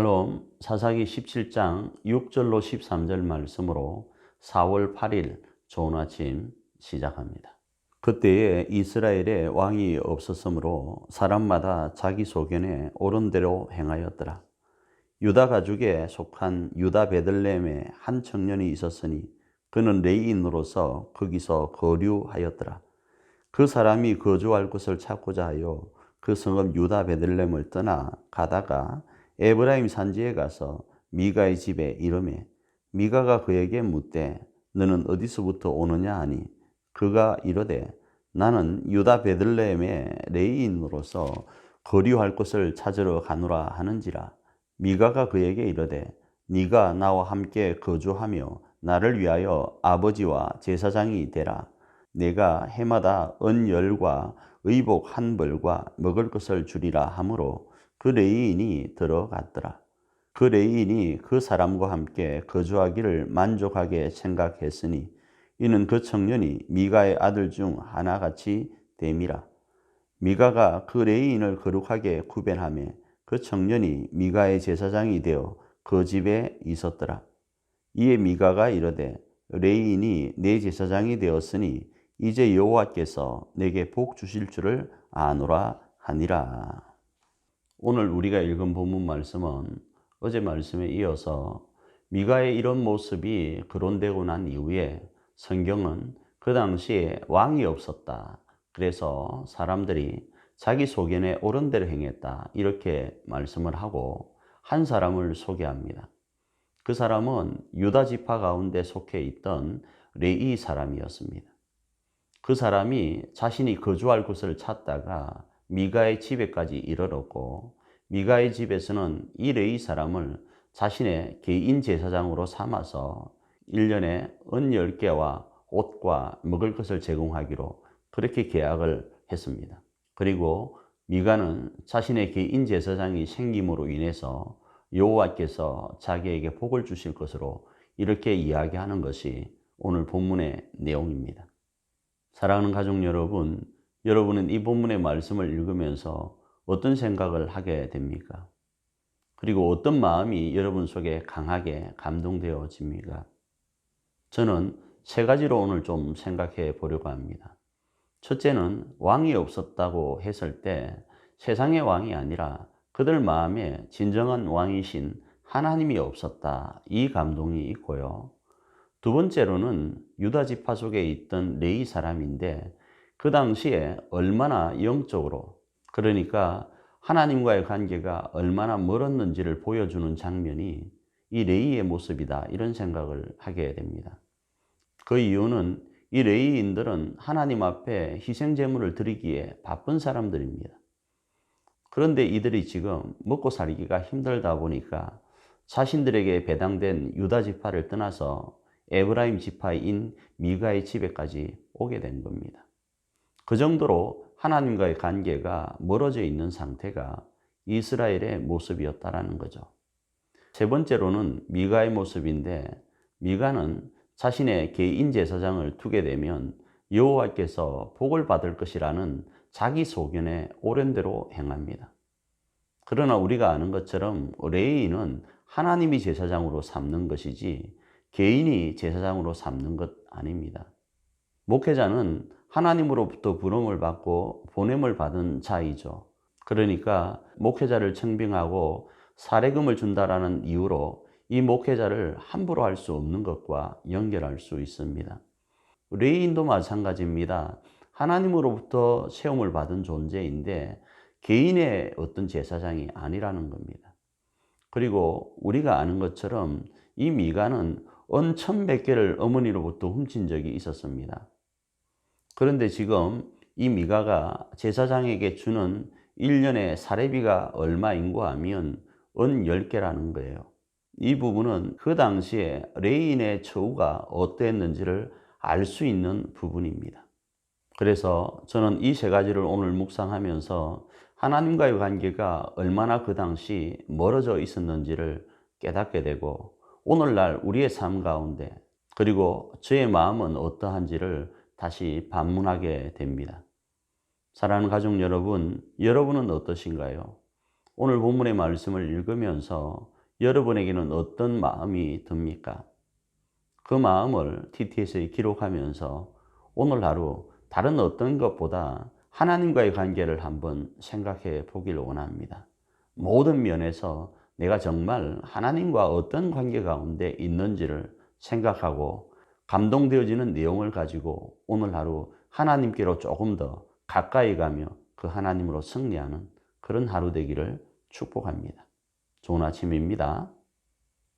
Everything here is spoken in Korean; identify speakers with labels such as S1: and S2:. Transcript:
S1: 샬롬, 사사기 17장 6절로 13절 말씀으로 4월 8일 좋은 아침 시작합니다. 그때에 이스라엘에 왕이 없었으므로 사람마다 자기 소견에 옳은 대로 행하였더라. 유다 가족에 속한 유다 베들레헴에 한 청년이 있었으니 그는 레위인으로서 거기서 거류하였더라. 그 사람이 거주할 곳을 찾고자 하여 그 성읍 유다 베들레헴을 떠나 가다가 에브라임 산지에 가서 미가의 집에 이르매 미가가 그에게 묻되 너는 어디서부터 오느냐 하니 그가 이르되 나는 유다 베들레헴의 레위인으로서 거류할 곳을 찾으러 가노라 하는지라. 미가가 그에게 이르되 네가 나와 함께 거주하며 나를 위하여 아버지와 제사장이 되라. 내가 해마다 은열과 의복 한 벌과 먹을 것을 주리라 하므로 그 레위인이 들어갔더라. 그 레위인이 그 사람과 함께 거주하기를 만족하게 생각했으니 이는 그 청년이 미가의 아들 중 하나같이 됨이라. 미가가 그 레위인을 거룩하게 구별하며 그 청년이 미가의 제사장이 되어 그 집에 있었더라. 이에 미가가 이르되 레위인이 내 제사장이 되었으니 이제 여호와께서 내게 복 주실 줄을 아노라 하니라. 오늘 우리가 읽은 본문 말씀은 어제 말씀에 이어서 미가의 이런 모습이 거론되고 난 이후에 성경은 그 당시에 왕이 없었다. 그래서 사람들이 자기 소견에 옳은 대로 행했다. 이렇게 말씀을 하고 한 사람을 소개합니다. 그 사람은 유다 지파 가운데 속해 있던 레위 사람이었습니다. 그 사람이 자신이 거주할 곳을 찾다가 미가의 집에까지 이르렀고 미가의 집에서는 이 레위 사람을 자신의 개인 제사장으로 삼아서 1년에 은 10개와 옷과 먹을 것을 제공하기로 그렇게 계약을 했습니다. 그리고 미가는 자신의 개인 제사장이 생김으로 인해서 여호와께서 자기에게 복을 주실 것으로 이렇게 이야기하는 것이 오늘 본문의 내용입니다. 사랑하는 가족 여러분, 여러분은 이 본문의 말씀을 읽으면서 어떤 생각을 하게 됩니까? 그리고 어떤 마음이 여러분 속에 강하게 감동되어집니까? 저는 세 가지로 오늘 좀 생각해 보려고 합니다. 첫째는 왕이 없었다고 했을 때 세상의 왕이 아니라 그들 마음에 진정한 왕이신 하나님이 없었다. 이 감동이 있고요. 두 번째로는 유다 지파 속에 있던 레위 사람인데 그 당시에 얼마나 영적으로, 그러니까 하나님과의 관계가 얼마나 멀었는지를 보여주는 장면이 이 레위의 모습이다. 이런 생각을 하게 됩니다. 그 이유는 이 레위인들은 하나님 앞에 희생 제물을 드리기에 바쁜 사람들입니다. 그런데 이들이 지금 먹고 살기가 힘들다 보니까 자신들에게 배당된 유다 지파를 떠나서 에브라임 지파인 미가의 집에까지 오게 된 겁니다. 그 정도로 하나님과의 관계가 멀어져 있는 상태가 이스라엘의 모습이었다라는 거죠. 세 번째로는 미가의 모습인데 미가는 자신의 개인 제사장을 두게 되면 여호와께서 복을 받을 것이라는 자기 소견에 옳은 대로 행합니다. 그러나 우리가 아는 것처럼 레위인은 하나님이 제사장으로 삼는 것이지 개인이 제사장으로 삼는 것 아닙니다. 목회자는 하나님으로부터 부름을 받고 보냄을 받은 자이죠. 그러니까 목회자를 청빙하고 사례금을 준다라는 이유로 이 목회자를 함부로 할 수 없는 것과 연결할 수 있습니다. 레위인도 마찬가지입니다. 하나님으로부터 세움을 받은 존재인데 개인의 어떤 제사장이 아니라는 겁니다. 그리고 우리가 아는 것처럼 이 미가는 은 1,100개를 어머니로부터 훔친 적이 있었습니다. 그런데 지금 이 미가가 제사장에게 주는 1년의 사례비가 얼마인고 하면 은 10개라는 거예요. 이 부분은 그 당시에 레위인의 처우가 어땠는지를 알 수 있는 부분입니다. 그래서 저는 이 세 가지를 오늘 묵상하면서 하나님과의 관계가 얼마나 그 당시 멀어져 있었는지를 깨닫게 되고 오늘날 우리의 삶 가운데 그리고 저의 마음은 어떠한지를 다시 반문하게 됩니다. 사랑하는 가족 여러분, 여러분은 어떠신가요? 오늘 본문의 말씀을 읽으면서 여러분에게는 어떤 마음이 듭니까? 그 마음을 TTS에 기록하면서 오늘 하루 다른 어떤 것보다 하나님과의 관계를 한번 생각해 보길 원합니다. 모든 면에서 내가 정말 하나님과 어떤 관계 가운데 있는지를 생각하고 감동되어지는 내용을 가지고 오늘 하루 하나님께로 조금 더 가까이 가며 그 하나님으로 승리하는 그런 하루 되기를 축복합니다. 좋은 아침입니다.